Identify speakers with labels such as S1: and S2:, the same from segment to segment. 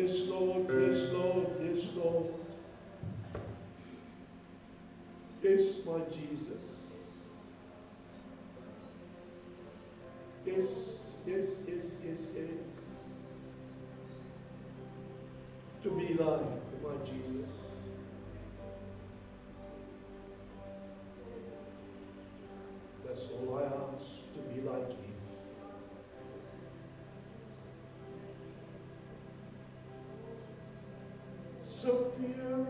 S1: Yes, Lord, yes, Lord, yes, Lord. Yes, my Jesus. Yes, yes, yes, yes, yes. To be like my Jesus. That's all I ask, to be like Him. So pure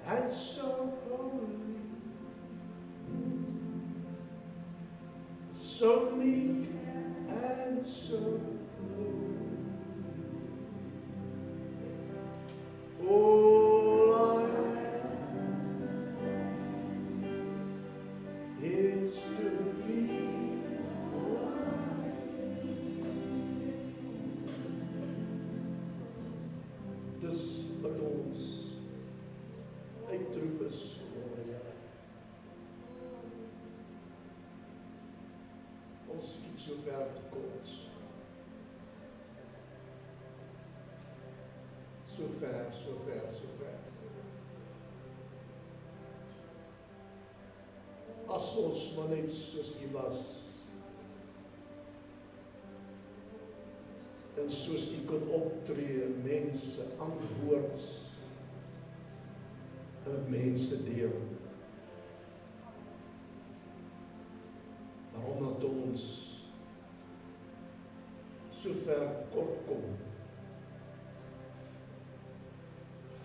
S1: and so holy, so meek and so low. All I have is to be like. Dis wat ons uitroep is vanmôre, Here. Ons skiet so ver te kort. So ver, so ver, so ver. As ons maar net soos U was, en soos U kon optree en mense antwoord, en mense deel. Maar omdat ons so ver kort kom,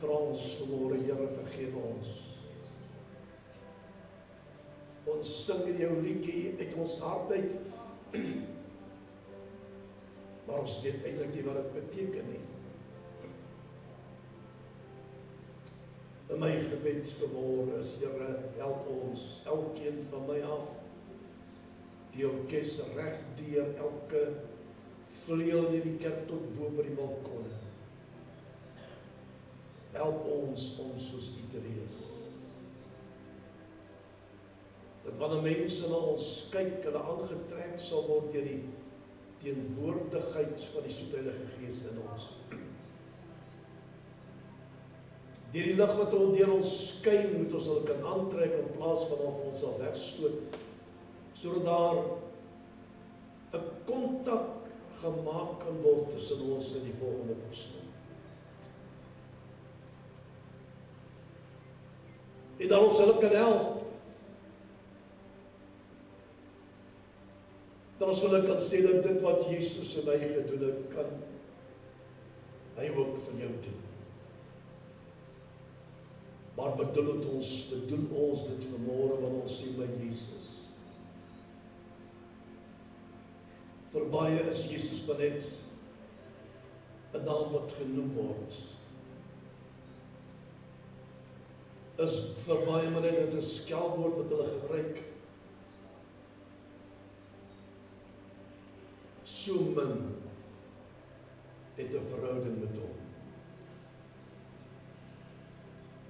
S1: vra ons vanmôre, Here, vergewe ons. Ons sing in jou liedjie uit ons hart uit, maar ons weet eintlik nie wat dit beteken nie. In my gebed vanmôre is, Here, help ons, elkeen van my af, die orkes reg deur elke vleuel in die kerk tot bo by die balkone. Help ons om soos U te wees. Dat wanneer mense na ons kyk, hulle aangetrek sal word deur die teenwoordigheid van die soete Heilige Gees in ons. Deur die lig wat deur ons skyn, moet ons hulle kan aantrek in plaas van of ons sal wegstoot, sodat daar 'n kontak gemaak kan word tussen ons en die volgende persoon. En dat ons hulle kan help. Dat ons hulle kan sê dat dit wat Jesus in my gedoen het, kan hy ook vir jou doen. Maar bedoel ons dit vanmôre wanneer ons sê by Jesus. Vir baie is Jesus maar net 'n naam wat genoem word. Is vir baie maar net 'n skelwoord wat hulle gebruik. So min het 'n verhouding met hom.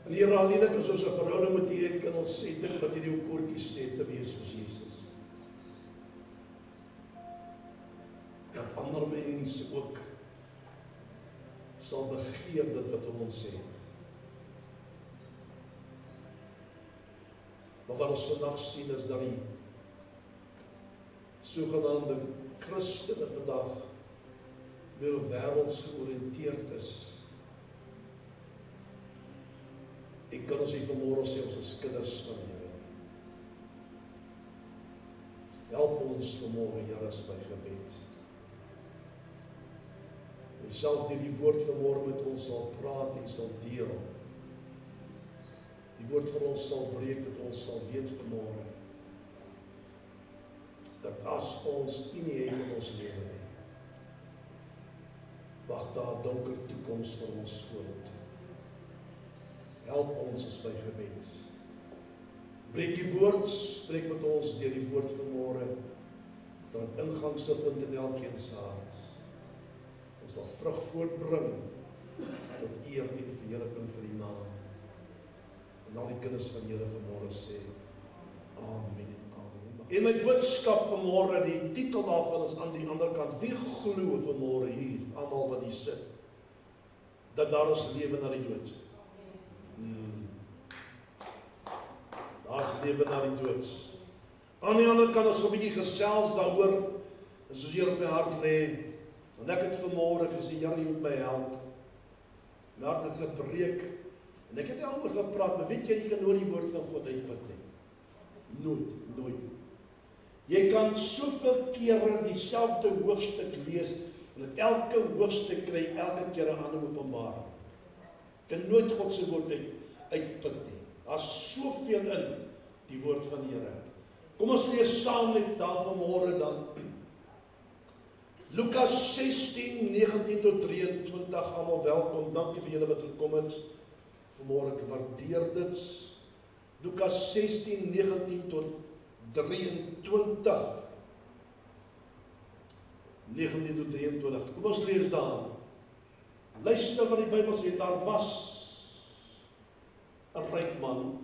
S1: En hier alleenlik as ons 'n verhouding met U het, kan ons sê dit wat hierdie ou koortjie sê te wees soos Jesus. Dat ander mense ook sal begeer dit wat ons sê. Maar wat ons vandag sien is dat die sogenaamde Christene vandag meer wêrelds georiënteerd is. Ek kan ons hier vanmôre sê ons is kinders van die Here. Help ons vanmôre, Here, is my gebed. En self die woord vanmôre met ons sal praat en sal deel. Die woord vir ons sal breek, dat ons sal weet vanmôre dat as ons nie het in ons lewe nie, wag daar 'n donker toekoms vir ons vorentoe. Help ons is my gebed. Breek die woord, spreek met ons deur die woord vanmôre, dat dit ingang sal vind in elkeen se hart. Ons sal vrug voortbring tot eer en verheerliking vir die naam. En al die kinders van Here vanmôre sê, Amen. En my boodskap vanmôre, die titel daarvan is aan die ander kant. Wie glo vanmôre hier, almal wat hier sit? dat daar is lewe na die dood. Daar is lewe na die dood. Aan die ander kant, as ons 'n bietjie gesels daaroor, en soos hier op my hart lê, en ek het vanmôre gesê, Here, jy moet my help. My hart het gebreek, en ek het daaroor gepraat, maar weet jy kan nooit die woord van God uitput nie. Nooit. Jy kan soveel kere dieselfde hoofstuk lees, en dat elke hoofstuk kry elke keer 'n ander openbaring. Kan nooit God se woord uitput nie. Daar's soveel in die woord van die Here. Kom ons lees saam net daar vanmôre dan. Lukas 16, 19 tot 23, almal welkom. Dankie vir julle wat gekom het. Vanmôre ek waardeer dit. Lukas 16, 19 tot 23. 19 tot 23. Kom ons lees daar. Luister wat die Bybel sê, daar was 'n ryk man,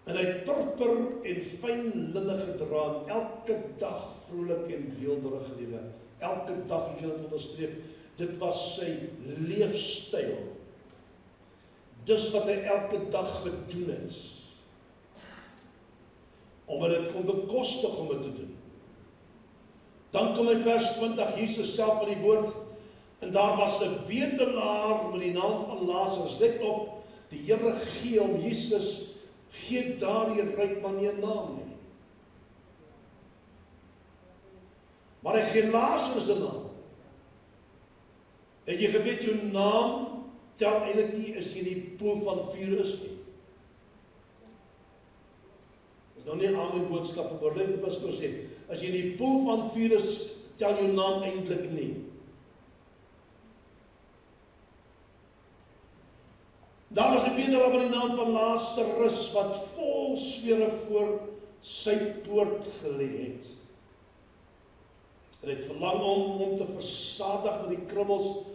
S1: en hy het purper en fyn linne gedra, en elke dag vrolik en weelderig gelewe. Elke dag, ek kan dit onderstreep, dit was sy leefstyl. Dis wat hy elke dag gedoen het. Omdat dit kon bekostig om dit te doen. Dan kom hy vers 20, Jesus self met die woord, en daar was 'n bedelaar met die naam van Lazarus. Let op, die Here gee hom, Jesus gee daardie ryk man nie 'n naam nie. Maar hy gee Lazarus 'n naam. En jy geweet jou naam tel eintlik nie as jy in die poel van vuur is nie. Dis nou nie 'n ander boodskap vir oorlewende pastoor sê, as jy in die poel van vuur is, tel jou naam eintlik nie. Daar was 'n bedelaar met die naam van Lazarus wat vol swere voor sy poort gelê het. En het verlang om te versadig met die krummels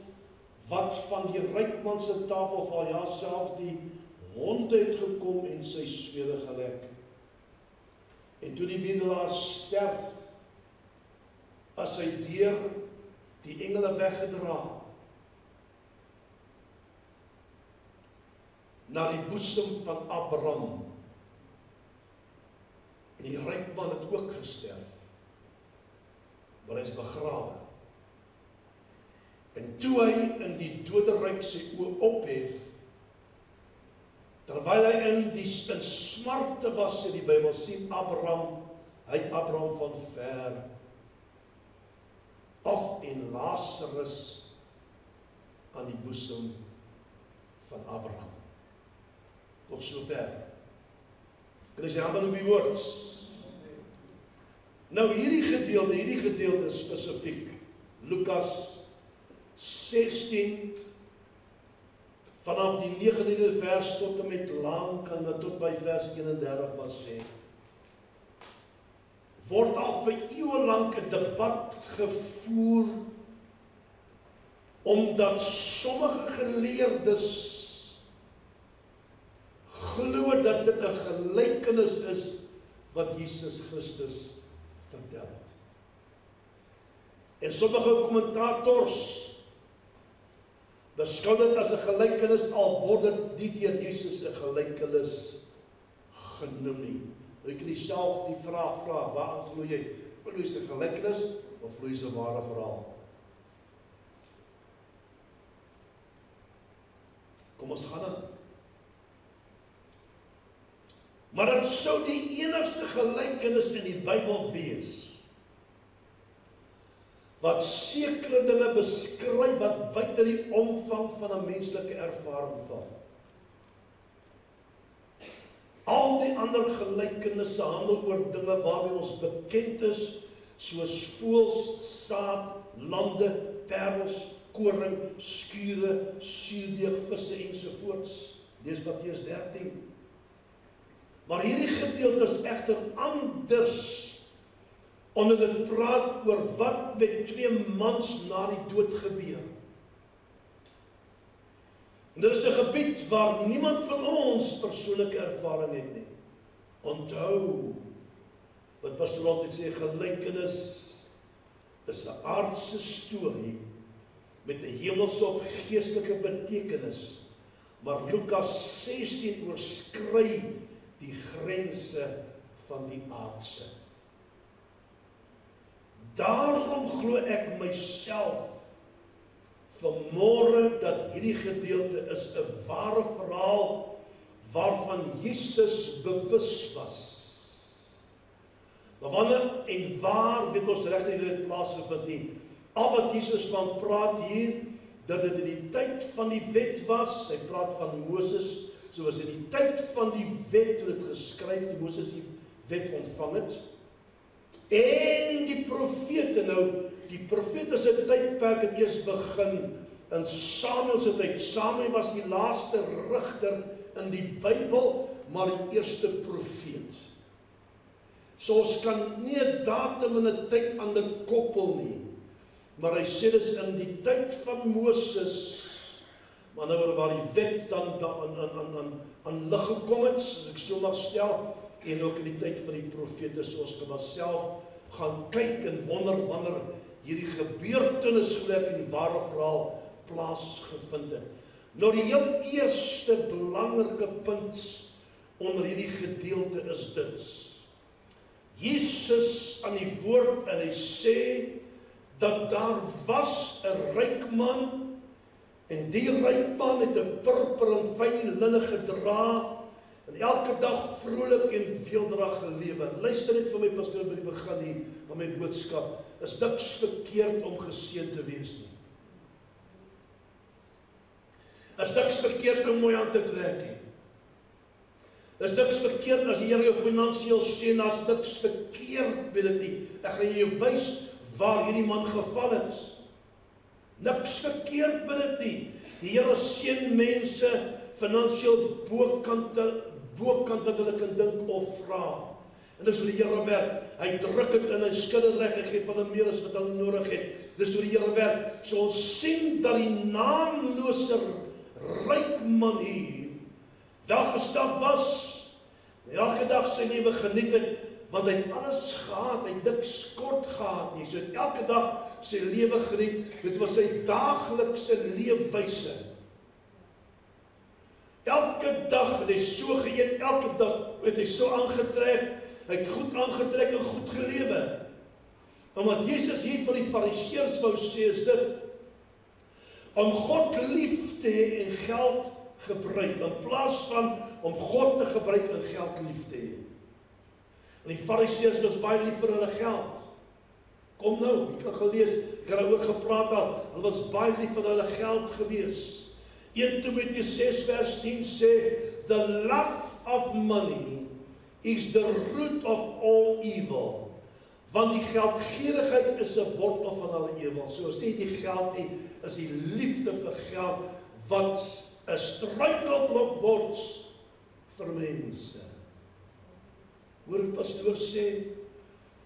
S1: wat van die ryk man se tafel val. Ja, self die honde het gekom en sy swere gelek. En toe die bedelaar sterf, as hy deur die engele weggedra na die boesem van Abraham. En die ryk man het ook gesterf, maar hy is begrawe. En toe hy in die doderyk sy oë ophef, terwyl hy in smarte was, sê die Bybel, sien Abraham van ver af en Lazarus aan die boesem van Abraham. Tot sover. Kan jy sê, handen op die woord? Nou hierdie gedeelte is spesifiek. Lukas 16, vanaf die 19de vers tot en met lankant, tot by vers 31 wat sê, word al vir eeue lank 'n debat gevoer, omdat sommige geleerdes glo dat dit 'n gelykenis is wat Jesus Christus vertel het. En sommige kommentators beskou dit as 'n gelykenis, al word dit nie deur Jesus 'n gelykenis genoem nie. Nou kan jy self die vraag vra, waar glo jy? Glo jy 'n gelykenis of glo jy 'n ware verhaal? Kom ons gaan aan. Maar dit sou die enigste gelykenis in die Bybel wees wat sekere dinge beskryf wat buite die omvang van 'n menslike ervaring val. Al die ander gelykenisse handel oor dinge waarmee ons bekend is, soos voëls, saad, lande, perdels, koring, skure, suurdeeg, visse ensovoorts. Dis Matteus 13. Maar hierdie gedeelte is egter anders, omdat dit praat oor wat met 2 mans na die dood gebeur. En dit is 'n gebied waar niemand van ons persoonlike ervaring het nie. Onthou, wat pastoor altyd sê, gelykenis is 'n aardse storie met 'n hemelse of geestelike betekenis, maar Lukas 16 oorskry die grense van die aardse. Daarom glo ek myself vanmôre dat hierdie gedeelte is 'n ware verhaal waarvan Jesus bewus was. Maar wanneer en waar weet ons regtig dit plaasgevind nie. Al wat Jesus van praat hier, dat dit in die tyd van die wet was, hy praat van Moses, so was in die tyd van die wet toe dit geskryf, toe Moses die wet ontvang het, en die profete, nou, die profete se tydperk het eers begin in Samuel se tyd. Samuel was die laaste rigter in die Bybel, maar die eerste profeet. So ons kan nie 'n datum en 'n tyd aan dit koppel nie. Maar hy sê dis in die tyd van Moses, maar nou waar die wet dan aan lig gekom het, as ek so mag stel, en ook in die tyd van die profete, soos ons kan self gaan kyk en wonder wanneer hierdie gebeurtenis gelyk in die ware verhaal plaasgevind het. Nou die heel eerste belangrike punt onder hierdie gedeelte is dit. Jesus aan die woord en hy sê dat daar was 'n ryk man en die ryk man het 'n purper en fyn linne gedra en elke dag vrolik en weelderig gelewe. Luister net vir my pastoor by die begin hier van my boodskap. Is niks verkeerd om geseën te wees nie. Is niks verkeerd om mooi aan te trek nie. Is niks verkeerd as die Here jou finansiëel seën, as niks verkeerd met dit nie. Ek gaan jou wys waar hierdie man geval het. Niks verkeerd met dit nie. Die Here seën mense finansiëel bokant wat hulle kan dink of vra. En dis hoe die Here werk. Hy druk dit in, hy skud dit reg, hy gee vir hulle meer as wat hulle nodig het. Dis hoe die Here werk. So ons sien dat die naamlose ryk man hier dag gestap was, en elke dag sy lewe geniet het, want hy het alles gehad, hy het niks kort gehad nie, so het elke dag sy lewe geniet, dit was sy daaglikse leefwyse. Elke dag het hy so geëet, elke dag het hy so aangetrek, hy het goed aangetrek en goed gelewe. En wat Jesus hier vir die Fariseërs wou sê is dit, om God lief te hê en geld gebruik, in plaas van om God te gebruik en geld lief te hê. En die Fariseërs was baie lief vir hulle geld. Kom nou, ek het gelees, ek het daaroor gepraat al, hulle was baie lief vir hulle geld gewees. 1 Timoteus 6 vers 10 sê, the love of money is the root of all evil. Want die geldgierigheid is 'n wortel van alle ewel. So is nie die geld nie, is die liefde vir geld wat 'n struikelblok word vir mense. Hoor die pastoor sê,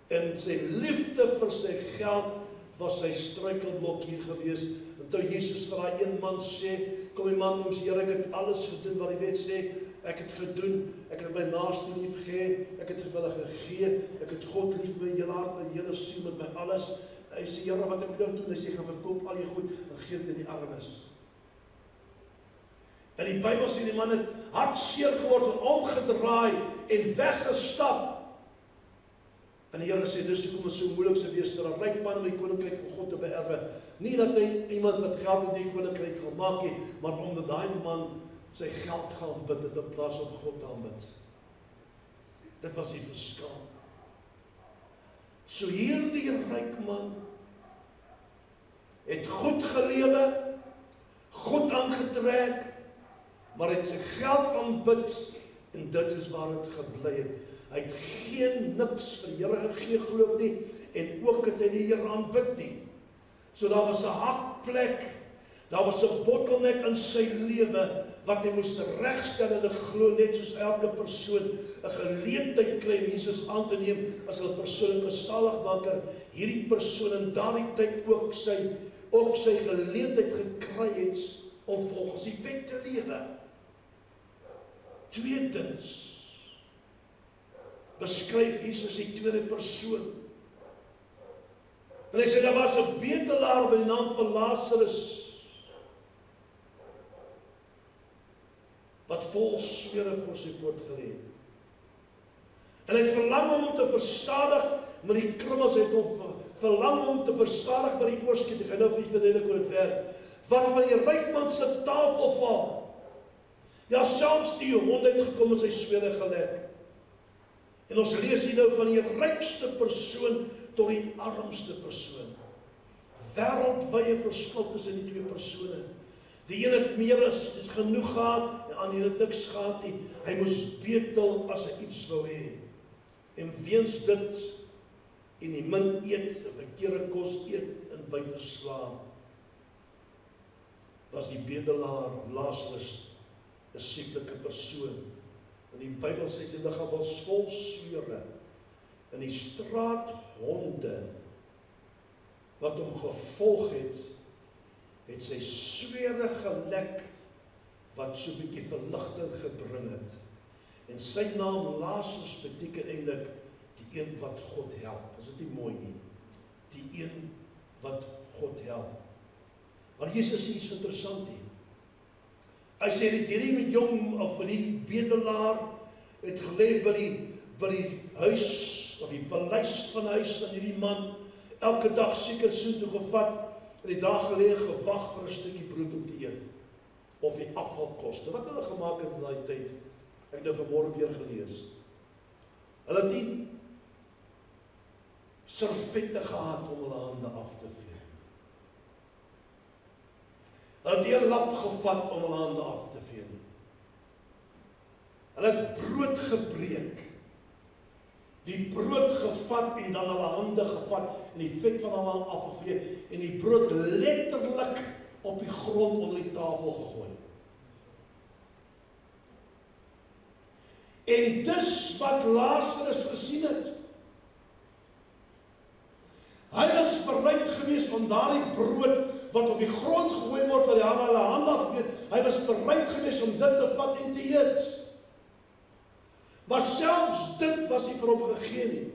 S1: en sy liefde vir sy geld was sy struikelblok hier gewees. En toe Jesus vir daai een man sê, kom die man, ons Here, ek het alles gedoen wat die wet sê, ek het gedoen, ek het my naaste lief gehê, ek het vir hulle gegee, ek het God lief met my hele hart, my hele siel, met my alles. Hy sê, Here, wat ek nou doen? Hy sê, gaan verkoop al die goed en gee dit in die armes. En die Bybel sê, die man het hartseer geword en omgedraai en weggestap. En die Here sê, dis hoekom dit so moeilik sou wees vir 'n ryk man om die koninkryk van God te beerwe. Nie dat hy iemand wat geld in die koninkryk gemaak het, maar omdat daai man sy geld gaan bid het in plaas om God te aanbid. Dit was die verskil. So hierdie ryk man het goed gelewe, God aangetrek, maar het sy geld aanbid en dit is waar dit gebly het. Hy het geen niks vir die Here gegee glo nie en ook het hy die Here aanbid nie. So daar was 'n hakplek, daar was 'n bottleneck in sy lewe wat hy moes regstel en ek glo net soos elke persoon 'n geleentheid kry om Jesus aan te neem as 'n persoonlike saligmaker, hierdie persoon in daardie tyd ook sy geleentheid gekry het om volgens die wet te lewe. Tweedens beskryf Jesus die tweede persoon. En hy sê, daar was 'n bedelaar by die naam van Lazarus, wat vol smere voor sy poort gelê het. En hy het verlang om te versadig met die krummels, het hom verlang om te versadig met die oorskiet. Ek gaan nou vir julle verduidelik hoe dit werk. Wat van die rykman se tafel val. Ja, selfs die honde het gekom en sy swere gelek. En ons lees hier nou van die rykste persoon tot die armste persoon. Wêreldwye verskil tussen die twee persone. Die een het meer as genoeg gehad, en ander het niks gehad nie. Hy moes betel as hy iets wou hê. En weens dit, en die min eet, verkeerde kos eet en buite slaap, was die bedelaar Lazarus 'n sieklike persoon. En die Bybel sê sy liggaam was vol swere. En die straathonde wat hom gevolg het, het sy swere gelek wat so 'n bietjie verligting gebring het. En sy naam Lazarus beteken eintlik die een wat God help. Is dit nie mooi nie? Die een wat God help. Maar Jesus sê iets interessant hier. Hy sê hierdie met jong of die bedelaar het gelê by die huis of die paleis van huis van hierdie man, elke dag seker soontoe gevat en die dag gelê gewag vir 'n stukkie brood om te eet. Of die afvalkoste. Wat hulle gemaak het in daai tyd? Ek het nou vanmôre weer gelees. Hulle het nie servette gehad om hulle hande af te vee. Hulle het nie 'n lap gevat om hulle hande af te vee nie. Hulle het brood gebreek. Die brood gevat en dan hulle hande gevat en die vet van hulle hande afgevee en die brood letterlik op die grond onder die tafel gegooi. En dis wat Lazarus gesien het. Hy was bereid geweest om daardie brood wat op die grond gegooi word, wat hulle hande afgeweet, hy was bereid geweest om dit te vat en te eet. Maar selfs dit was nie vir hom gegee nie.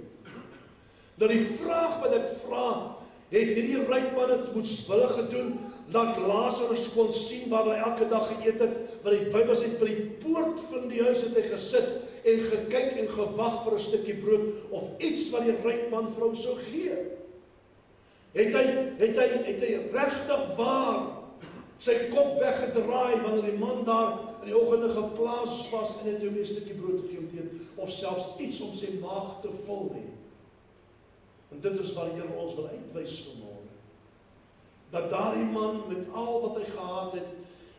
S1: Nou die vraag wat ek vra, het hierdie ryk man dit moetswillig gedoen, dat Lazarus kon sien waar hy elke dag geëet het, want die Bybel sê by die poort van die huis het hy gesit en gekyk en gewag vir 'n stukkie brood of iets wat die ryk man vrou sou gee. Het hy regtig waar sy kop weggedraai wanneer die man daar in die oggende geplaas was en het hom 'n stukkie brood gegee om te eet, of selfs iets om sy maag te vul nie. En dit is wat die Here ons wil uitwys vanmôre. Dat daardie man met al wat hy gehad het,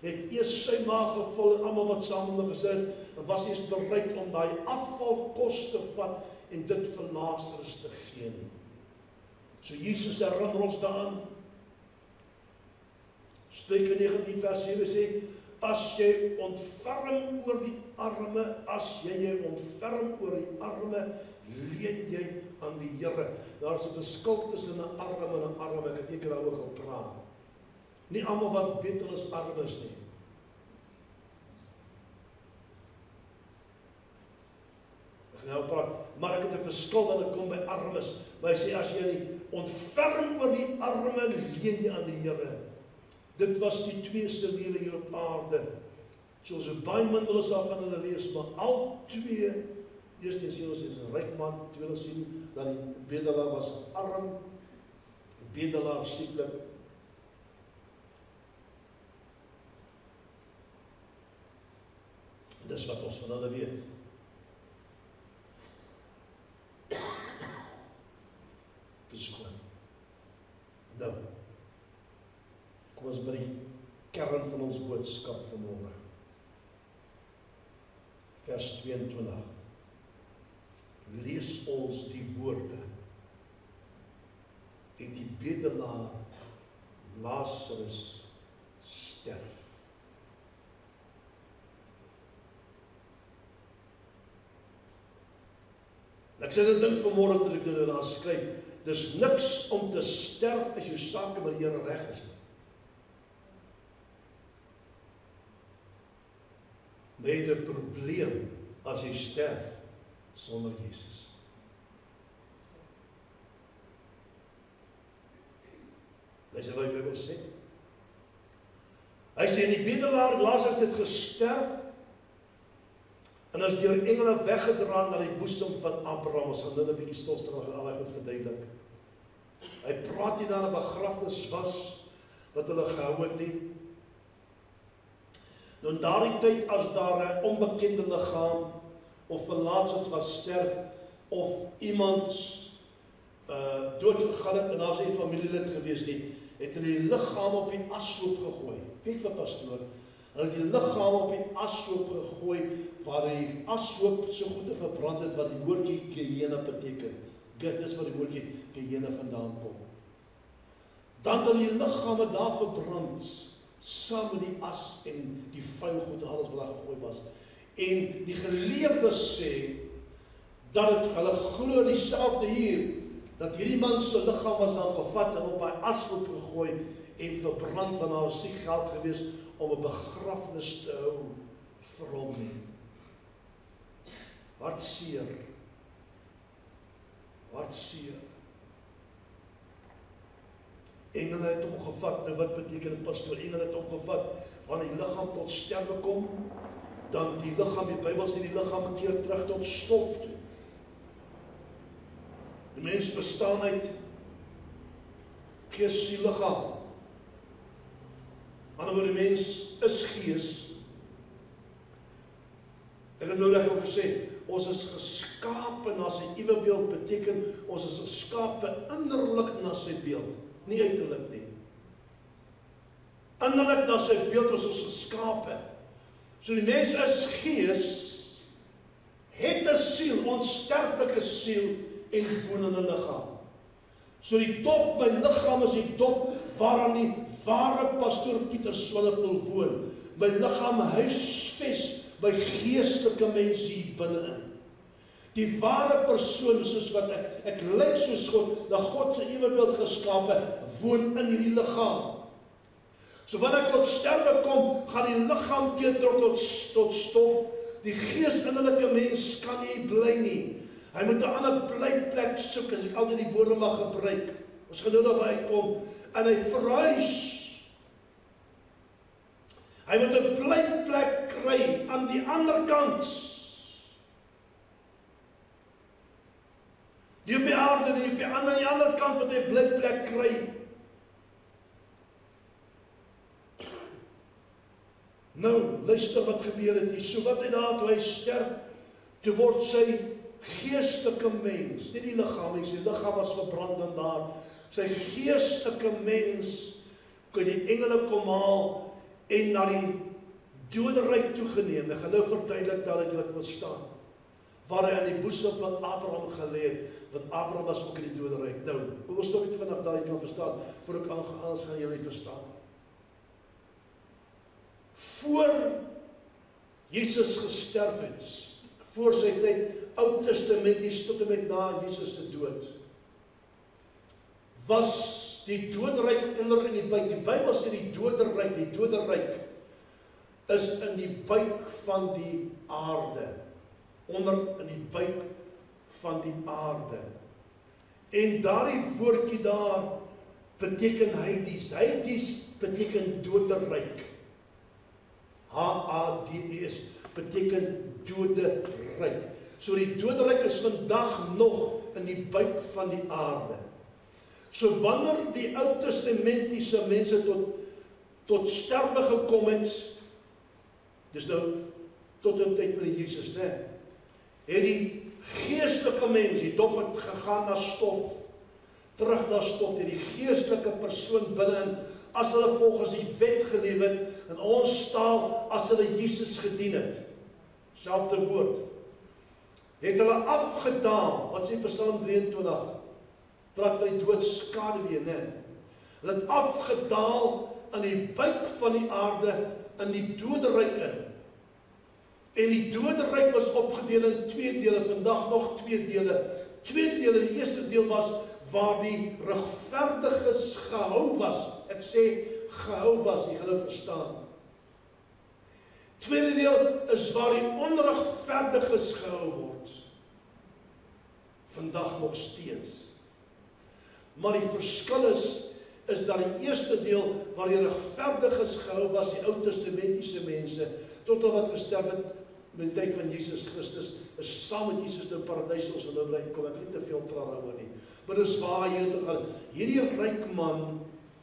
S1: het eers sy maag gevul en almal wat saam met hom gesit het, en was eers bereid om daai afvalkos te vat en dit vir Lazarus te gee nie. So Jesus herinner ons daaraan. Spreuke 19 vers 7 sê, as jy ontferm oor die arme, leen jy aan die Here. Daar is 'n verskil tussen 'n arme en 'n arme. Ek het eendag daaroor gepraat. Nie almal wat beter is armes nie. Ek gaan nou praat, maar ek het 'n verskil wanneer dit kom by armes. Maar hy sê as jy ontferm oor die arme, leen jy aan die Here. Dit was die twee se lewe hier op aarde. Soos baie min wil ons daarvan hulle lees, maar al twee, eerstens sien ons is 'n ryk man, tweede sien dat die bedelaar was arm, die bedelaar sieklik. Dis wat ons van hulle weet. Verskoon. Nou, kom ons by die kern van ons boodskap vanmôre. Vers 22. Lees ons die woorde. En die bedelaar Lazarus sterf. Ek sê dit dink vanmôre toe ek dit daar skryf, dis niks om te sterf as jou sake met die Here reg is nie. Maar jy het 'n probleem as jy sterf sonder Jesus. Hy sê wat die Bybel sê. Hy sê in die bedelaar Lazarus het gesterf en is deur engele weggedra na die boesem van Abraham. Ons gaan nou 'n bietjie stil staan en al goed verduidelik. Hy praat nie dan 'n begrafnis was wat hulle gehou het nie. Nou in daardie tyd as daar 'n onbekende liggaam of belaatsend was sterf of iemand doodgegaan het en daar was 'n familielid gewees nie, het hulle die liggaam op die ashoop gegooi. Kyk vir pastoor. Hulle het die liggaam op die ashoop gegooi waar die ashoop so goed verbrand het wat die woordjie Gehenna beteken. Dis waar die woordjie Gehenna vandaan kom. Dan het hulle die liggame daar verbrand saam met die as en die vuil goed alles wat daar gegooi was. En die geleerdes sê dat het hulle glo dieselfde hier, dat hierdie man se liggaam was dan gevat en op hy ashoop gegooi en verbrand, want daar was nie geld gewees om 'n begrafnis te hou vir hom nie. Hartseer. Hartseer. Engele het hom gevat. Nou wat beteken dit, pastoor? Engele het hom gevat wanneer die liggaam tot sterwe kom, dan die liggaam, die Bybel sê die liggaam keer terug tot stof toe. Die mens bestaan uit gees, siel, liggaam. Aan die ander die mens is gees. Ek het nou reg ook gesê, ons is geskape na sy ewebeeld, beteken ons is geskape innerlik na sy beeld, nie uiterlik nie. Innerlik na sy beeld is ons geskape. So die mens is gees, het 'n siel, onsterflike siel en woon in 'n liggaam. So die dop, my liggaam is die dop waaraan die ware pastoor Pieter Swillepol woon. My liggaam huisves my geestelike mens hier binne-in. Die ware persoon, soos wat ek lyk soos God, dat God se ewebeeld geskape, woon in hierdie liggaam. So wanneer ek tot sterwe kom, gaan die liggaam keer terug tot stof. Die geestelike mens kan nie bly nie. Hy moet 'n ander blyplek soek, as ek altyd die woorde mag gebruik. Ons gaan nou daarby uitkom. En hy verhuis. Hy moet 'n blyplek kry aan die ander kant. Nie op die aarde nie, aan die ander kant moet hy 'n blyplek kry. Nou, luister wat gebeur het hier. So wat hy daar, toe hy sterf, toe word sy geestelike mens, nie die liggaam nie, sy liggaam was verbrand daar, sy geestelike mens, kon die engele kom haal, en na die doderyk toegeneem. Ek gaan nou verduidelik dat ek dit wil staan. Waar hy aan die boesem van Abraham gelê het, want Abraham was ook in die doderyk. Nou, kom ons stop net vinnig daar, jy kan verstaan, voor ek anders gaan jy nie verstaan. Voor Jesus gesterf het, voor sy tyd, Ou Testamenties tot en met na Jesus se dood, was die doderyk onder in die buik. Die Bybel sê die doderyk is in die buik van die aarde. Onder in die buik van die aarde. En daardie woordjie daar beteken Hades. Hades beteken doderyk. H-A-D-E-S beteken doderyk. So die doderyk is vandag nog in die buik van die aarde. So wanneer die Ou Testamentiese mense tot sterwe gekom het, dis nou tot 'n tyd met Jesus, né? Het die geestelike mens, die dop het gegaan na stof, terug na stof, die geestelike persoon binne-in, as hulle volgens die wet geleef het, in ons taal, as hulle Jesus gedien het, selfde woord, het hulle afgedaal, wat sê Psalm 23, praat van die doodskaduwee, né? Hulle het afgedaal in die buik van die aarde, in die doderyk in. En die doderyk was opgedeel in 2 dele, vandag nog 2 dele. 2 dele, die eerste deel was waar die regverdiges gehou was. Ek sê gehou was, jy gaan nou verstaan. Tweede deel is waar die onregverdiges gehou word. Vandag nog steeds. Maar die verskil is, is dat die eerste deel waar die regverdiges gehou was, die Ou Testamentiese mense, tot hulle wat gesterf het met die tyd van Jesus Christus, is saam met Jesus in paradys ons nou bly kom. Ek wil nie te veel praat daaroor nie. Maar dis waar jy toe gaan. Hierdie ryk man,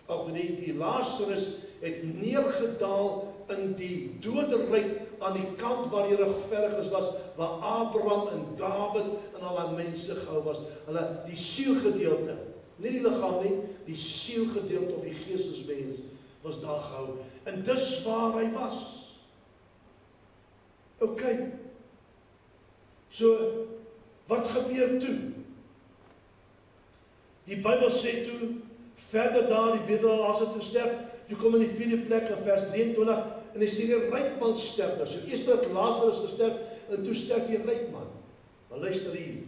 S1: of nee, die Lazarus het neergedaal in die doderyk aan die kant waar die regverdiges was, waar Abraham en Dawid en al die mense gehou was. Hulle die sielgedeelte, nie die liggaam nie, die sielgedeelte of die geestesmens was daar gehou. En dis waar hy was. OK. So, wat gebeur toe? Die Bybel sê toe, verder daar, die bedelaar Lazarus toe sterf, toe kom in die 4de plek in vers 23, en hy sê die ryk man sterf. So eers het Lazarus gesterf, en toe sterf die ryk man. Maar luister hier.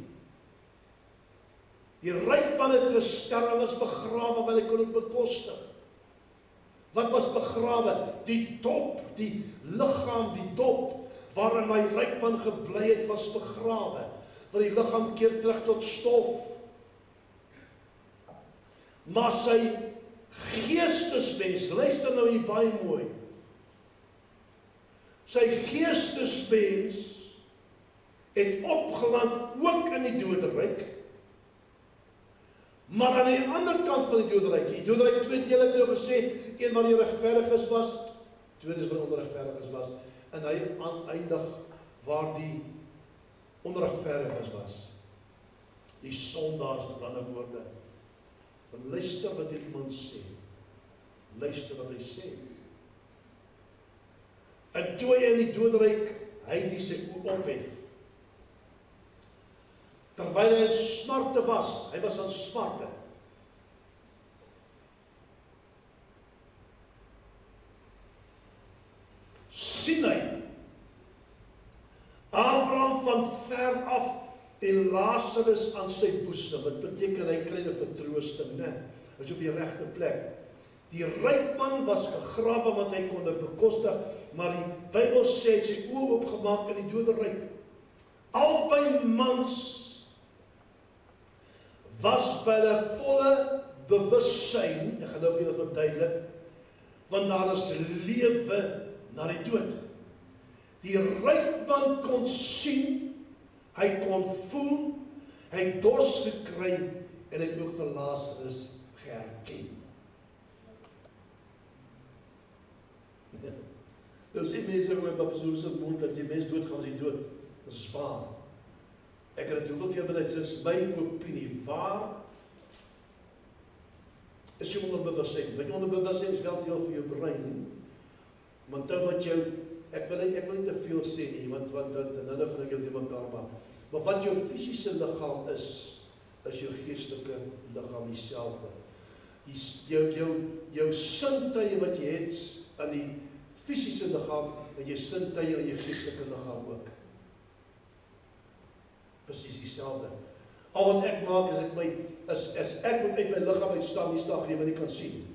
S1: Die ryk man het gesterf en was begrawe, want hy kon het bekostig. Wat was begrawe? Die dop, die liggaam, die dop, waarin my ryk man gebly het, was begrawe. Want die liggaam keer terug tot stof. Maar sy geestesmens, luister nou hier baie mooi, sy geestesmens het opgeland ook in die doderyk, maar aan die ander kant van die doderyk 2 dele het nou gesê, een waar die regverdiges was, tweede is waar die onregverdiges was, en hy eindig waar die onregverdiges was, die sondaars met ander woorde. Want luister wat hierdie man sê. Luister wat hy sê. En toe hy in die doderyk, hy die sy oop ophef. Terwyl hy in smarte was, hy was aan smarte. Sien hy, Abraham van ver af en Lazarus aan sy boesem. Wat beteken hy kry 'n vertroosting, né? Hy is op die regte plek. Die ryk man was begrawe want hy kon dit bekostig, maar die Bybel sê hy het sy oë oopgemaak in die doderyk. Albei mans was by hulle volle bewussyn, ek gaan nou vir julle verduidelik, want daar is lewe na die dood. Die ryk man kon sien, hy kon voel, hy het dors gekry en hy het ook vir Lazarus geherken. Nou sê mense ook, wat is hoe moontlik, as die mens doodgaan, as hy dood, dit is waar. Ek het dit hoeveel keer bereid, dit is my opinie, waar is jou onderbewussyn? Want jou onderbewussyn is wel deel van jou brein, want toe wat jou, ek wil nie te veel sê nie, want nou gaan ek jou te mekaar maak. Maar wat jou fisiese liggaam is jou geestelike liggaam dieselfde. Jou sintuie wat jy het aan die fisiese liggaam, en jy sintuie aan jou geestelike liggaam ook. Presies dieselfde. Al wat ek maak is ek moet uit my liggaam uitstaan, nie staan nie, wat ek kan sien.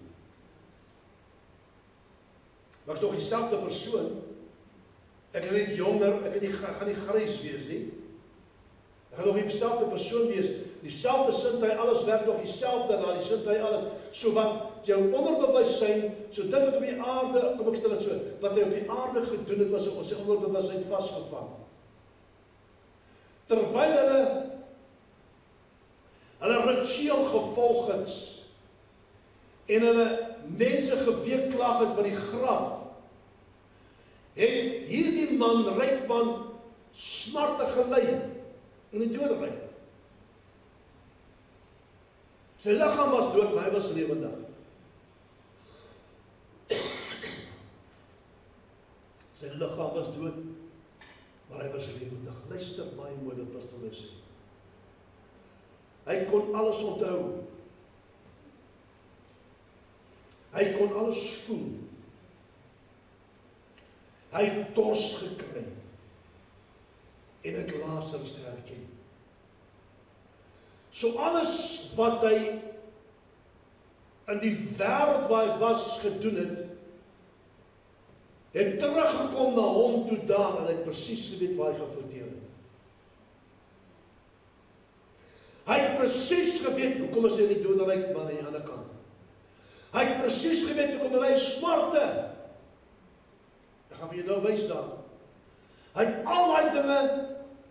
S1: Maar ek is nog dieselfde persoon. Ek is nie jonger, ek gaan nie grys wees nie. Ek gaan nog die dieselfde persoon wees, dieselfde sintuie, alles werk nog dieselfde na, die sintuie alles, so wat jou onderbewussyn, so dit wat op die aarde, kom ek stel dit so, wat hy op die aarde gedoen het, was op sy onderbewussyn vasgevang. Terwyl hulle ritueel gevolg het, en hulle mense geweekklaag het by die graf, het hierdie man, ryk man, smarte gely, in die doderyk. Sy liggaam was dood, maar hy was lewendig. Sy liggaam was dood, maar hy was lewendig. Luister baie mooi wat pastoor sê. Hy kon alles onthou. Hy kon alles voel. Hy het dors gekry. En ek Lazarus herken. So alles wat hy in die wêreld waar hy was gedoen het teruggekom na hom toe daar, en hy het presies geweet waar hy gefouteer het. Hy het presies geweet, hoekom is hy in die doderyk, maar aan die ander kant. Hy het presies geweet hoe kom hy smarte. Ek gaan vir jou nou wys daar. Hy het al daai dinge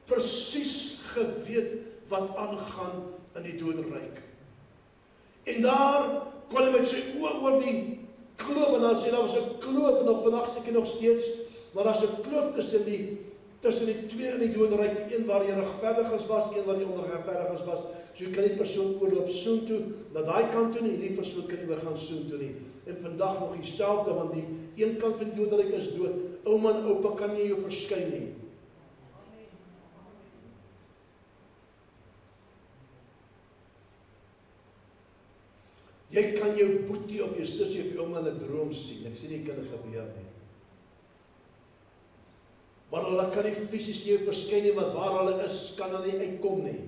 S1: presies geweet wat aangaan in die doderyk. En daar kon hy met sy oë oor die kloof, en dan sê daar was 'n kloof, en nog vandag seker nog steeds, maar daar's 'n kloof tussen die twee in die doderyk, die een waar die regverdiges was, een waar die onregverdiges was. So jy kan die persoon oorloop soontoe, na daai kant toe nie, die persoon kan nie oor gaan soontoe nie. En vandag nog dieselfde, want die een kant van die doderyk is dood. Ouma en oupa kan nie jou verskyn nie. Jy kan jou boetie of jou sussie of jou ouma in 'n droom sien. Ek sê nie kan dit gebeur nie. Maar hulle kan nie fisies jou verskyn nie, want waar hulle is, kan hulle nie uitkom nie.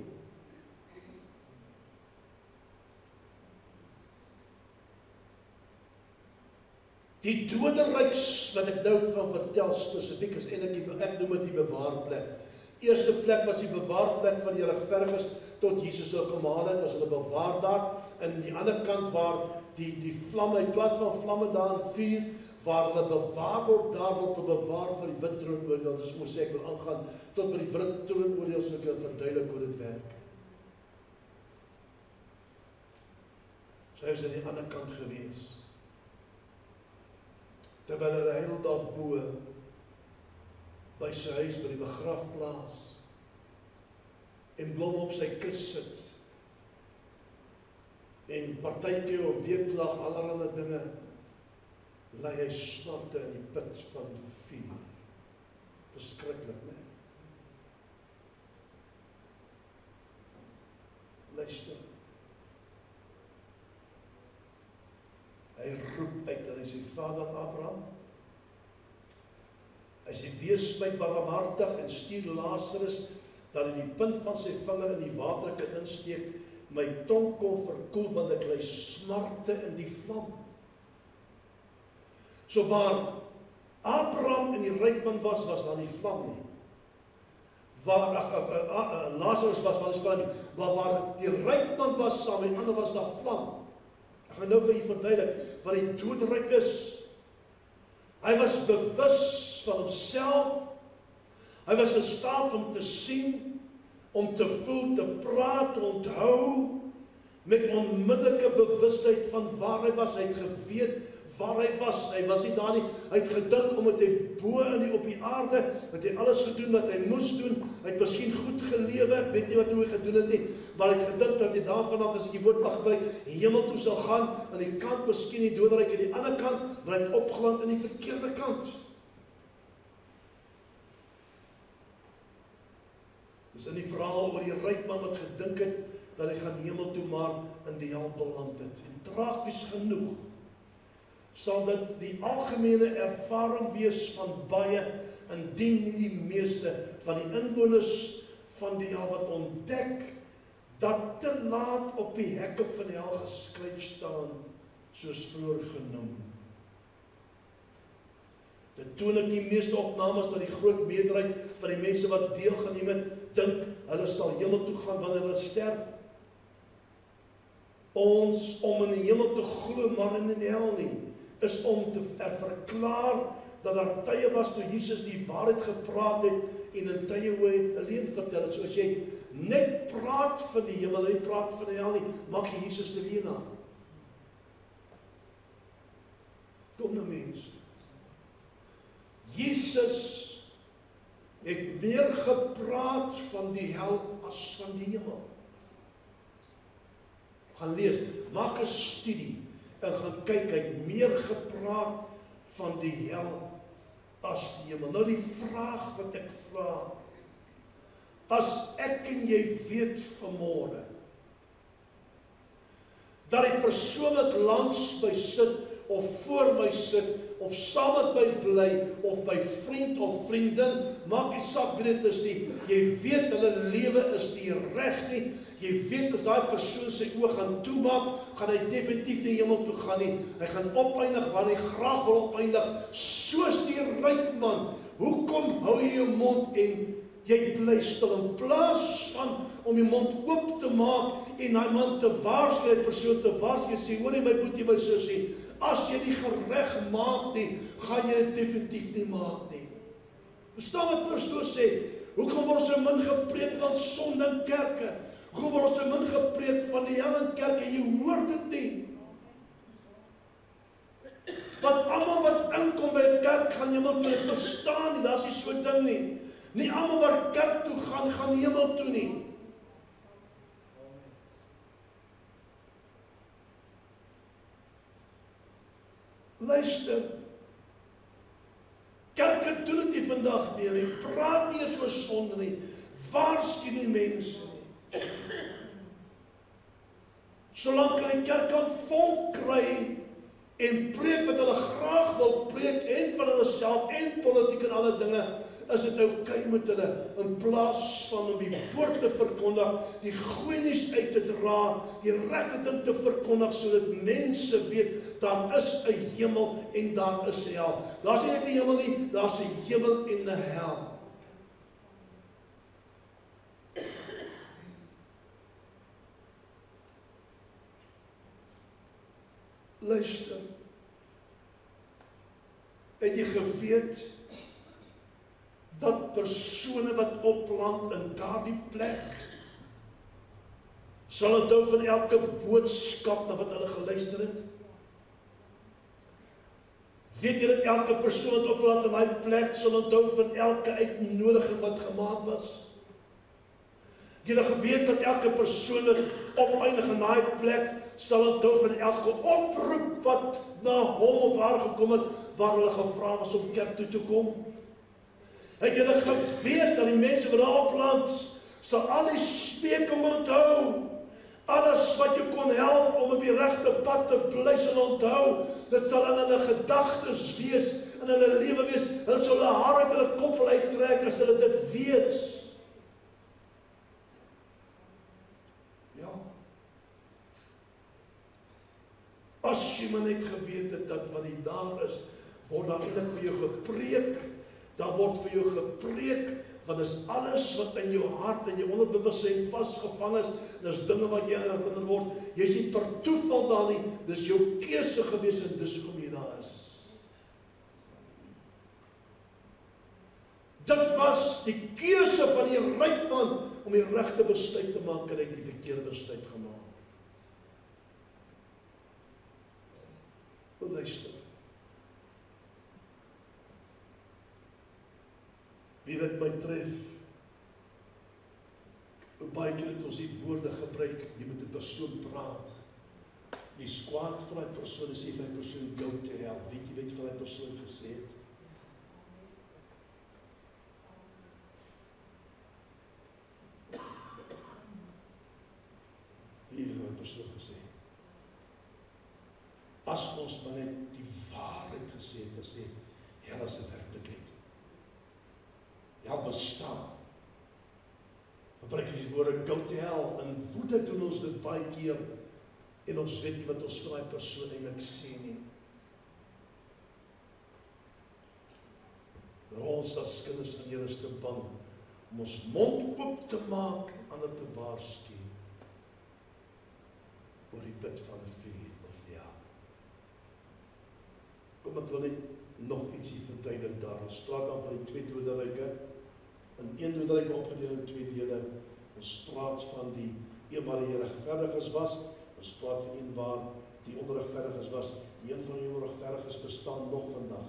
S1: Die doderyks wat ek nou van vertel spesifiek is eintlik ek noem dit die bewaarplek. Eerste plek was die bewaarplek van die regverdiges tot Jesus sou kom haal het, was hulle bewaar daar. En die ander kant waar die vlamme, hy praat van vlamme daar in vuur, waar hulle bewaar word, daar word hulle bewaar vir die wit troonoordeel. Dus moet sê ek wil aangaan tot by die wit troonoordeel, so ek wil verduidelik hoe dit werk. So hy was aan die ander kant gewees. Terwyl hulle heel daar bo by sy huis, by die begrafplaas, en blom op sy kus sit, en partykeer op weeklag, allerlei dinge, lei hy smarte in die put van die vuur. Verskriklik, né? Luister. Hy roep uit en hy sê, Vader Abraham, hy sê, wees my barmhartig en stuur Lazarus, dat hy die punt van sy vinger in die water kan insteek, my tong kon verkoel, want ek ly smarte in die vlam. So waar Abraham en die ryk man was daar die vlam nie. Waar Lazarus was die vlam nie. Maar waar die ryk man was saam en ander was daar vlam. Ek gaan nou vir julle verduidelik wat die doderyk is. Hy was bewus van homself. Hy was in staat om te sien, om te voel, te praat, te onthou, met onmiddellike bewustheid van waar hy was. Hy het geweet waar hy was nie daar nie, hy het gedink omdat hy bo op die aarde, het hy alles gedoen wat hy moes doen, hy het miskien goed gelewe, ek weet nie wat hoe hy gedoen het nie, maar hy het gedink dat hy daarvanaf, as ek die woord mag gebruik, hemel toe sal gaan, aan die kant miskien die doderyk, aan die ander kant, maar hy het opgeland aan die verkeerde kant. Dis in die verhaal oor die ryk man wat gedink het, dat hy gaan hemel toe maar in die hel beland het. En tragies genoeg, sal dit die algemene ervaring wees van baie, indien nie die meeste van die inwoners van die hel wat ontdek, dat te laat op die hekke van die hel geskryf staan, soos vroeër genoem. Dit toon ek die meeste opnames dat die groot meerderheid van die mense wat deelgeneem het, dink hulle sal hemel toe gaan wanneer hulle sterf. Ons om in die hemel te glo, maar in die hel nie, is om te verklaar dat daar tye was toe Jesus die waarheid gepraat het en in tye hoe hy alleen vertel het. So as jy net praat van die hemel en nie praat van die hel nie, maak jy Jesus alleen aan. Kom nou mense. Jesus het meer gepraat van die hel as van die hemel. Gaan lees, maak 'n studie en gaan kyk, hy het meer gepraat van die hel as die hemel. Nou die vraag wat ek vra, as ek en jy weet vanmôre, dat die persoon wat langs my sit, of voor my sit, of saam met my bly, of my vriend of vriendin, maak nie saak wie dit is nie, jy weet hulle lewe is nie reg nie, jy weet as daai persoon sy oë gaan toemaak, gaan hy definitief nie hemel toe gaan nie, hy gaan opeindig waar hy graag wil opeindig, soos die ryk man. Hoekom hou jy jou mond en jy bly stil in plaas van om die mond oop te maak en daai man te waarsku, die persoon te waarsku, sê, hoorie my boetie, my sussie, as jy nie gereg maak nie, gaan jy dit definitief nie maak nie. Verstaan wat Paulus sê? Hoekom word so min gepreek van sonde in kerke? Hoekom word so min gepreek van die hel in kerke? Jy hoor dit nie. Want almal wat inkom by 'n kerk gaan hemel toe, dit bestaan nie, daar's nie so 'n ding nie. Nie almal wat kerk toe gaan hemel toe nie. Luister, kerke doen dit nie vandag meer nie, praat nie eers oor sonde nie, waarsku die mense nie. Solank hulle die kerk kan vol kry en preek wat hulle graag wil preek en van hulle self en politiek en alle dinge, is dit oukei met hulle, in plaas van om die woord te verkondig, die goeie nuus uit te dra, die regte ding te verkondig, sodat mense weet, daar is 'n hemel en daar is 'n hel. Daar's nie net 'n hemel nie, daar's 'n hemel en 'n hel. Luister, het jy geweet dat persone wat opland in daardie plek sal onthou van elke boodskap na wat hulle geluister het? Weet jy dat elke persoon wat opland in daai plek sal onthou van elke uitnodiging wat gemaak was? Jy het geweet dat elke persoon wat opeindig in daai plek sal onthou van elke oproep wat na hom of haar gekom het, waar hulle gevra was om kerk toe te kom? Het jy geweet dat die mense wat daar opland sal al die speeking onthou? Alles wat jy kon help om op die regte pad te bly sal onthou, dit sal in hulle gedagtes wees, in hulle lewe wees, hulle sal hulle haar uit hulle kop wil uittrek as hulle dit weet. Ja. As jy maar net geweet het dat wat die daar is, word daar eintlik vir jou gepreek, daar word vir jou gepreek, want dis alles wat in jou hart en jou onderbewussyn vasgevang is, dis dinge wat jy herinner word, jy is nie per toeval daar nie, dis jou keuse gewees en dis hoekom jy daar is. Dit was die keuse van die ryk man om die regte besluit te maak en hy het die verkeerde besluit gemaak. Luister. Wie wat my tref, baie keer het ons die woorde gebruik, jy moet 'n persoon praat. Die kwaad van die persoon sê vir die persoon go to hell. Weet jy wat van die persoon gesê het? Wie het die persoon gesê? As ons maar net die waarheid gesê het, hel is 'n werklikheid. Ja, bestaan. Gebruik die woorde go to hell, en woede doen ons dit baie keer, en ons weet nie wat ons vir die persoon eintlik sê nie. Ons as kinders van die Here is te bang om ons mond oop te maak en ander te waarsku oor die put van vuur of ja. Kom ek wil net nog ietsie verduidelik daar. Ons praat dan van die twee doderyke. In een doderyk opgedeel in twee dele. Ons praat van die een waar die regverdiges was. Ons praat van een waar die onregverdiges was. Een van die onregverdiges bestaan nog vandag.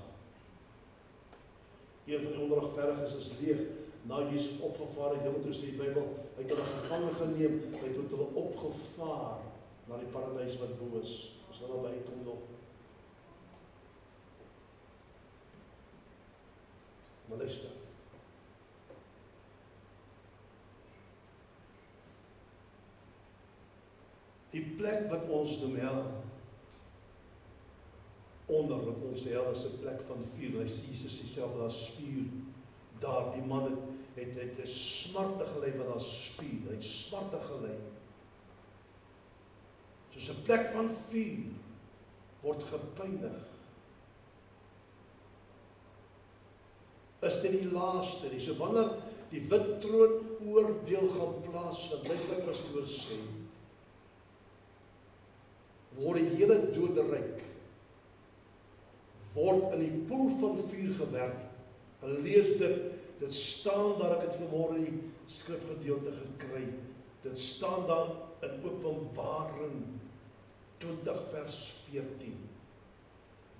S1: Een van die onregverdiges is leeg. Na Jesus opgevaar het, hemel toe sê die Bybel, hy het hulle gevange geneem, hy het hulle opgevaar na die paradys wat bo is. Ons sal daarby kom nog. Maar luister. Die plek wat ons noem hel, onder wat ons hel is 'n plek van vuur. Hy sê Jesus self, daar's vuur. Daar, die man het 'n smarte gelei want daar's vuur. Hy het smarte gelei. Soos 'n plek van vuur word gepynig. Is dit die laaste nie? So wanneer die wit troon oordeel gaan plaasvind. Luister wat pastoor sê. Word die hele doderyk word in die poel van vuur gewerk. En lees dit staan daar, ek het vanmôre die skrifgedeelte gekry. Dit staan daar in Openbaring 20 vers 14.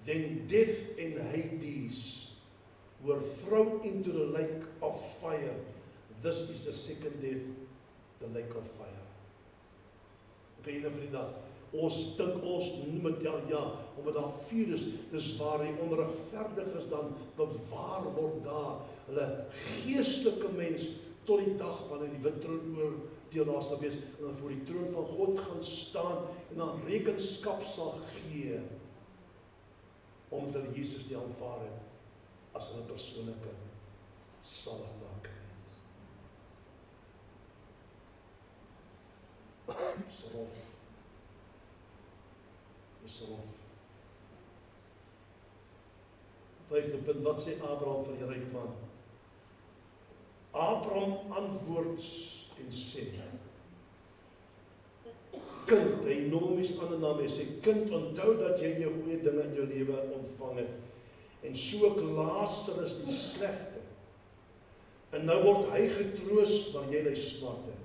S1: Then death and Hades were thrown into the lake of fire. This is the second death, the lake of fire. Okay, vriende, ons dink ons noem dit ja, omdat daar vuur is, dis waar die onregverdiges dan bewaar word daar, hulle geestelike mens, tot die dag wanneer die wit troon oordeel daar sal wees, en dan voor die troon van God gaan staan, en dan rekenskap sal gee, omdat hulle Jesus nie aanvaar het, as hulle persoonlike saligmaker. Israel. Vyfde punt, wat sê Abraham van die ryk man? Abraham antwoord en sê, kind, hy noem hom aan 'n naam, hy sê, kind, onthou dat jy jou goeie dinge in jou lewe ontvang het, en so ook Lazarus die slegte. En nou word hy getroos waar jy ly smarte.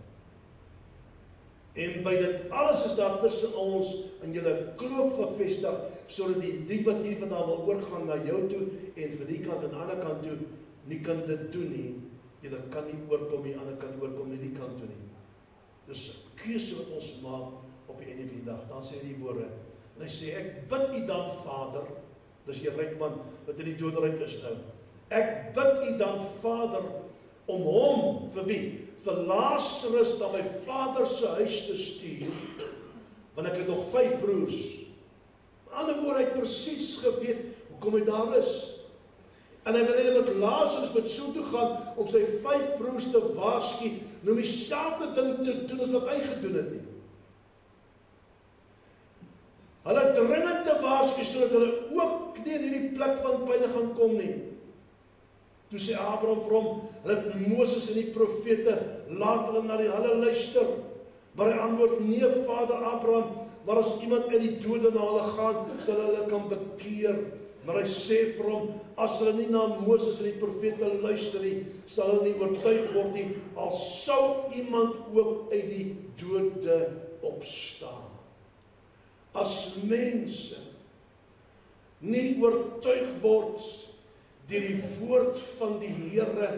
S1: En by dit alles is daar tussen ons in julle kloof gevestig, sodat die wat hier vandaan wil oorgaan na jou toe, en van die kant en die ander kant toe, nie kan dit doen nie. Julle kan nie oorkom, die ander kan nie oorkom nie, die kant toe nie. Dis 'n keuse wat ons maak op die einde van die dag. Dan sê hy die woorde, en hy sê, ek bid u dan, Vader, dis die ryk man wat in die doodryk is nou. Ek bid u dan, Vader, om hom, vir wie? Vir Lazarus na my vader se huis te stuur, want ek het nog 5 broers. Met ander woorde, hy het presies geweet hoekom hy daar is. En hy wil net met Lazarus met so toe gaan om sy 5 broers te waarsku, om dieselfde ding te doen as wat hy gedoen het nie. Hulle dringend te waarsku sodat hulle ook nie in hierdie plek van pyn gaan kom nie. Toe sê Abraham vir hom, hulle het Moses en die profete, laat hulle na hulle luister. Maar hy antwoord, nee Vader Abraham, maar as iemand uit die dode na hulle gaan, sal hulle kan bekeer. Maar hy sê vir hom, as hulle nie na Moses en die profete luister nie, sal hulle nie oortuig word nie, al sou iemand ook uit die dode opstaan. As mense nie oortuig word deur die woord van die Here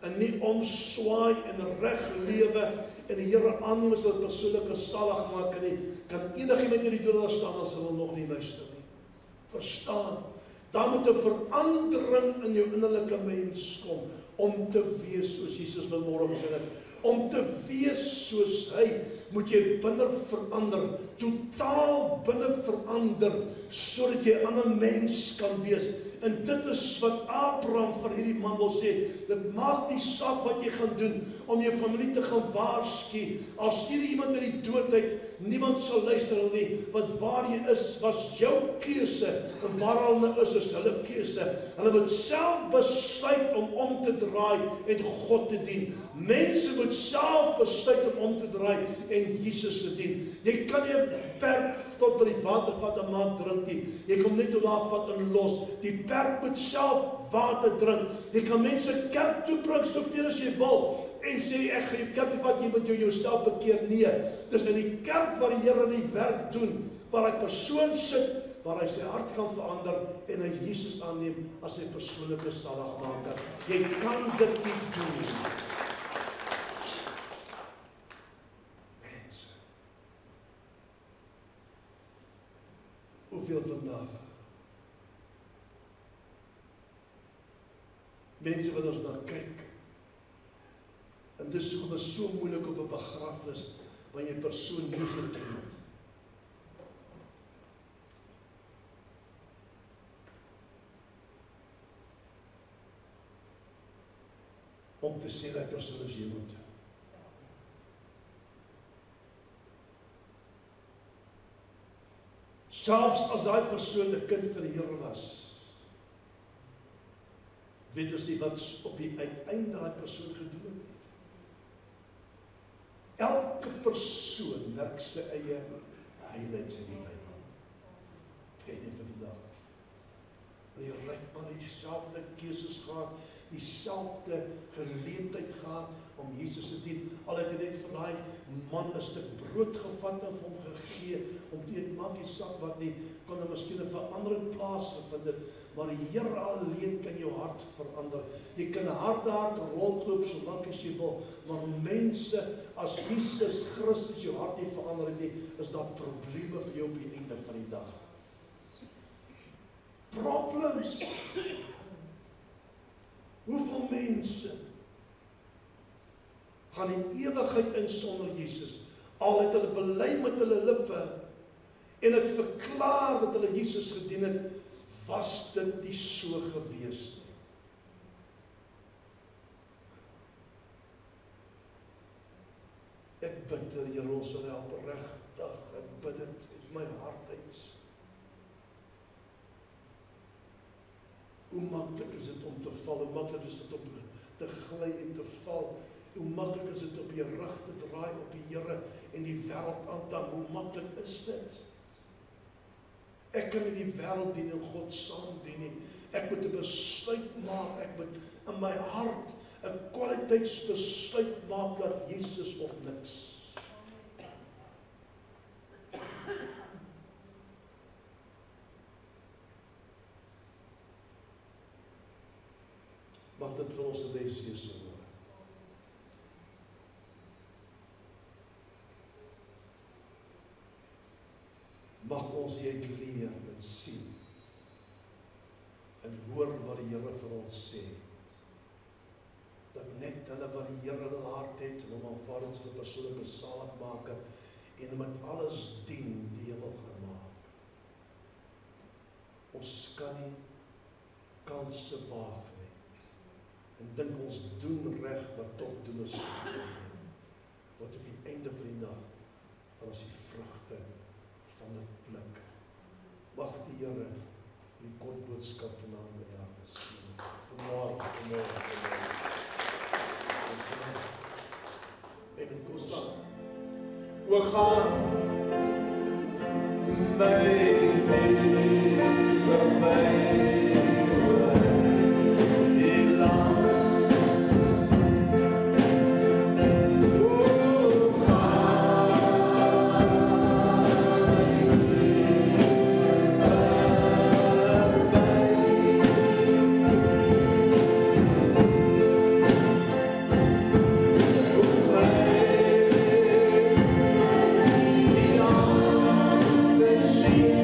S1: en nie omswaai en reg lewe en die Here aanneem as 'n persoonlike saligmaker nie, kan enigiemand in die dood staan as hulle nog nie luister nie. Verstaan? Daar moet 'n verandering in jou innerlike mens kom om te wees soos Jesus vanmôre gesê het. Om te wees soos hy, moet jy binne verander, totaal binne verander, sodat jy 'n ander mens kan wees. En dit is wat Abraham van hierdie man wil sê, dit maak nie saak wat jy gaan doen, om jou familie te gaan waarsku, al stuur iemand uit die dood uit, niemand sal luister nie, want waar jy is, was jou keuse, en waar hulle is hulle keuse. Hulle moet self besluit om te draai en God te dien. Mense moet self besluit om te draai en Jesus te dien. Jy kan nie 'n perk tot by die watervat en maak drink nie. Jy kom net tot daar vat en los. Die perk moet self water drink. Jy kan mense kerk toe bring soveel as jy wil en sê ek gaan jou kerk toe vat, jy moet jouself bekeer. Nee, dis in die kerk waar die Here die werk doen, waar hy persoon sit, waar hy sy hart kan verander en hy Jesus aanneem as sy persoonlike saligmaker. Jy kan dit nie doen nie. Hoeveel vandag? Mense wat ons na kyk. En dit is so moeilik op 'n begrafnis wanneer jy persoon nie geken het. Om te sê dat persoon is hemel toe. Selfs as daai persoon 'n kind van die Here was, weet ons nie wat op die uiteinde daai persoon gedoen het. Elke persoon werk sy eie highlights in die Bybel. Kyk net vandag. Die ryk man dieselfde keuses gehad, dieselfde geleentheid gehad om Jesus te dien. Al het hy net vir daai man 'n stuk brood gevat en vir hom gegee om te eet, maak nie saak wat nie, kon daar miskien 'n verandering plaasgevind het, maar die Here alleen kan jou hart verander. Jy kan 'n harde hart rondloop solank as jy wil, maar mense, as Jesus Christus jou hart nie verander het nie, is daar probleme vir jou op die einde van die dag. Problems. Hoeveel mense gaan in ewigheid in sonder Jesus, al het hulle bely met hulle lippe en het verklaar dat hulle Jesus gedien het, was dit nie so gewees nie. Ek bid dat die Here ons sal help regtig, ek bid dit uit my hart uit. Hoe maklik is dit om te val, hoe maklik is dit om te gly en te val, hoe maklik is dit op jou rug te draai op die Here en die wêreld aan te hang, hoe maklik is dit? Ek kan nie die wêreld dien en God saam dien nie. Ek moet 'n besluit maak, ek moet in my hart 'n kwaliteitsbesluit maak dat Jesus of niks. Mag dit vir ons 'n les wees, hoor. Mag ons hieruit leer en sien en hoor wat die Here vir ons sê. Dat net hulle wat die Here in hulle hart het, hom aanvaar as 'n persoonlike saligmaker en met alles dien die hemel gaan maak. Ons kan nie kanse waag nie. En dink ons doen reg, maar tog doen ons nie. Want op die einde van die dag gaan ons die vrugte van dit pluk. Mag die Here die kort boodskap vanaand in die harte sien. Vanmorgen. Ek kom staan. O gaan my liefde my see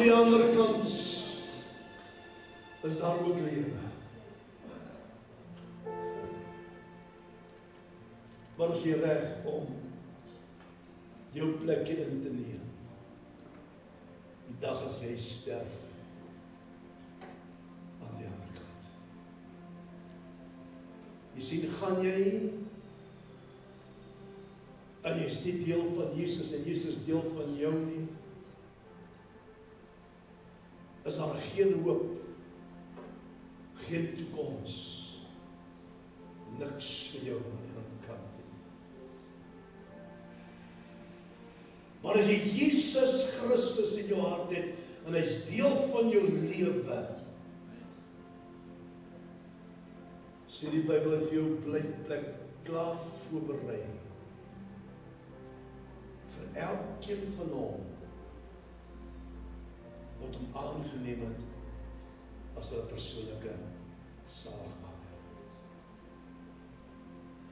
S1: die ander kant is daar ook lewe. Maar is jy reg om jou plekje in te neem? Die dag as jy sterf aan die ander kant. Jy sien, gaan jy en jy is nie deel van Jesus en Jesus deel van jou nie, is daar geen hoop, geen toekoms, niks vir jou aan die ander kant nie. Maar as jy Jesus Christus in jou hart het, en hy is deel van jou lewe, sê die Bybel het vir jou blykplek klaar voorberei, vir elkeen van hom, wat hom aangeneem het, as hulle persoonlike saligmaker.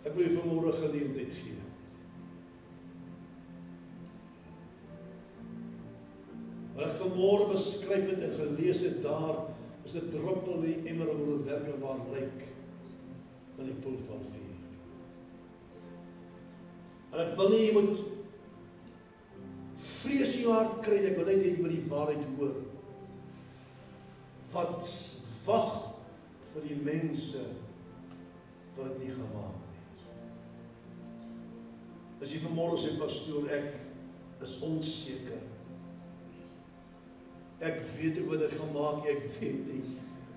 S1: Ek wil jy vanmôre geleentheid gee. Wat ek vanmôre beskryf het en gelees het daar, is 'n druppel in die emmer hoe dit werklik waar lyk in die poel van vuur. En ek wil nie jy moet vrees in jou hart kry, ek wil net jy oor die waarheid hoor. Wat wag vir die mense wat dit nie gemaak het. As jy vanmôre sê, pastoor, ek is onseker. Ek weet ook wat ek gaan maak, ek weet nie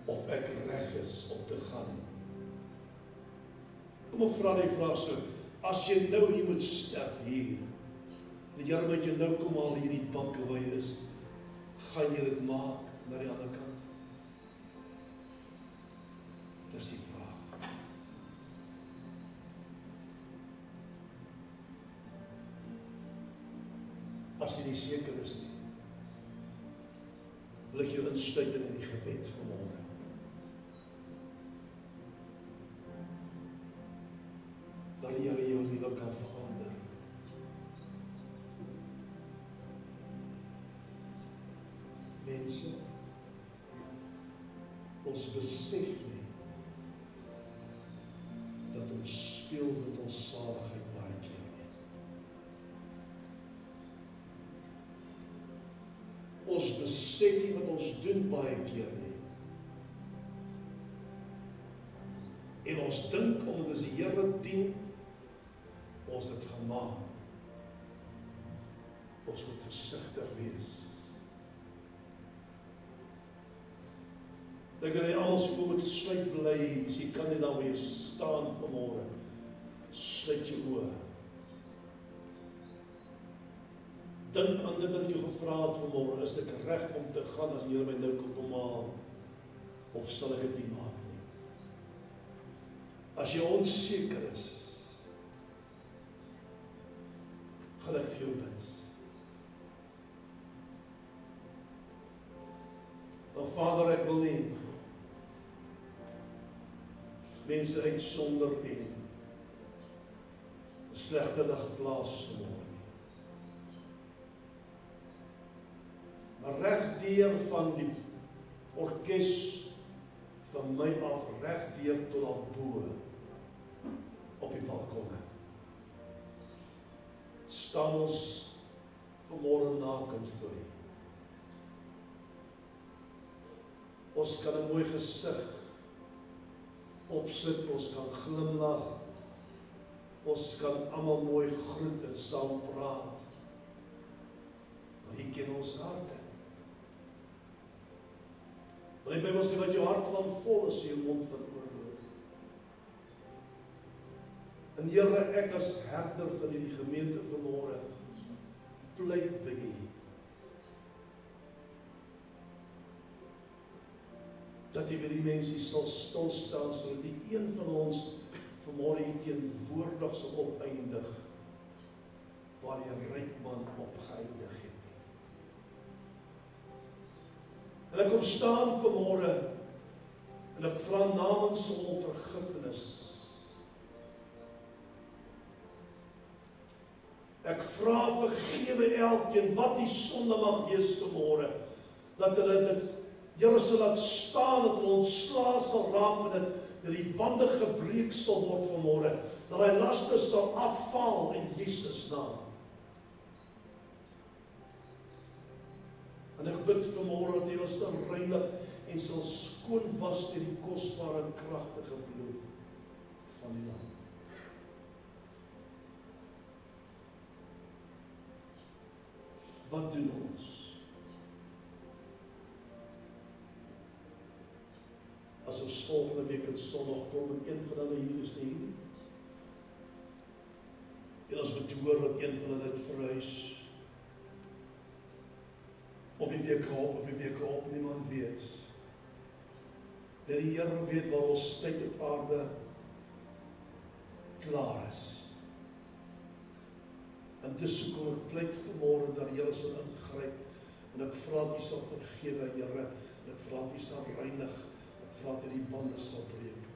S1: of ek reg is om te gaan. Kom ek vra die vraag so, as jy nou hier moet sterf hier, die Here moet jy nou kom haal hierdie banke waar jy is, gaan jy dit maak na die ander kant? Dis die vraag. As jy nie seker is nie, wil ek jou insluit in die gebed vanmôre. Dat die Here jou lewe kan verander. Mense, ons besef nie dat ons speel met ons saligheid baie keer nie. Ons besef nie wat ons doen baie keer nie. En ons dink omdat ons die Here dien, ons het gemaak. Ons moet versigtig wees. Ek wil almal so kom met sluit bly, as jy kan nie daar weer staan vanmôre. Sluit jou oë. Dink aan dit wat jy gevra het vanmôre, is ek reg om te gaan as die Here my nou kom haal, of sal ek dit nie maak nie? As jy onseker is, gaan ek vir jou bid. Nou Vader, ek wil nie mense uitsonder en 'n slegte lig plaas vanmôre nie. Maar regdeur van die orkes van my af, regdeur tot daar bo op die balkonne, staan ons vanmôre nakend voor U. Ons kan 'n mooi gesig opsit, ons kan glimlag, ons kan almal mooi groet en saam praat. Maar U ken ons harte. Maar die Bybel sê wat jou hart van vol is, jou mond van oorloof. En Here, ek as herder van hierdie gemeente vanmôre pleit by U dat jy by die mense sal stil staan, sodat die een van ons vanmôre hier teenwoordig sal opeindig waar die Rykman opgeëindig het nie. En ek kom staan vanmôre en ek vra namens hom om vergifnis. Ek vra vergewe elkeen wat die sonde mag wees vanmôre. dat hulle dit, Here sal laat staan, dat hulle ontslae sal raak van dit, dat die bande gebreek sal word vanmôre, dat hy laste sal afval in Jesus naam. En ek bid vanmôre dat hy ons sal reinig en sal skoon was deur die kosbare en kragtige bloed van die Lam. Wat doen ons? As ons volgende week in Sondag kom en een van hulle hier is nie. En ons moet hoor dat een van hulle het verhuis. Of die week op, niemand weet. Dat die Here weet waar ons tyd op aarde klaar is. En dis hoekom ek pleit vanmôre dat die Here sal ingryp. En ek vra dat U sal vergewe, Here. En ek vra dat U sal reinig. Ek vra dat U die bande sal breek.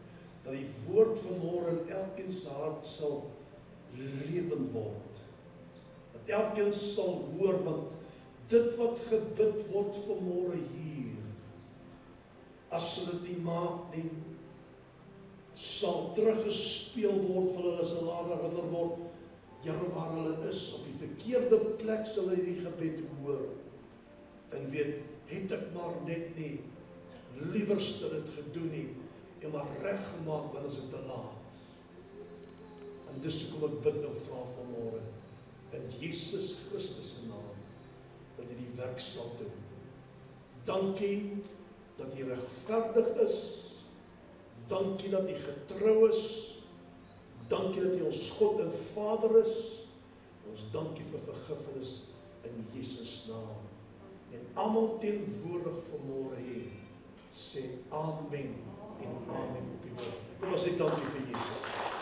S1: Dat die woord vanmôre in elkeen se hart sal lewend word. Dat elkeen sal hoor, want dit wat gebid word vanmôre hier, as hulle dit nie maak nie, sal teruggespeel word van hulle, sal herinner word, Here waar hulle is, op die verkeerde plek sal hulle die gebed hoor, en weet, het ek maar net nie, liewerste dit gedoen nie, en maar reg gemaak, want is het te laat. En dis hoekom ek bid en vra vanmôre, in Jesus Christus se naam, dat hy die werk sal doen. Dankie dat hy regverdig is. Dankie dat hy getrou is. Dankie dat hy ons God en Vader is. Ons dankie vir vergifnis in Jesus naam. En almal teenwoordig vanmôre hier, sê amen en amen op die woord. Kom ons sê dankie vir Jesus.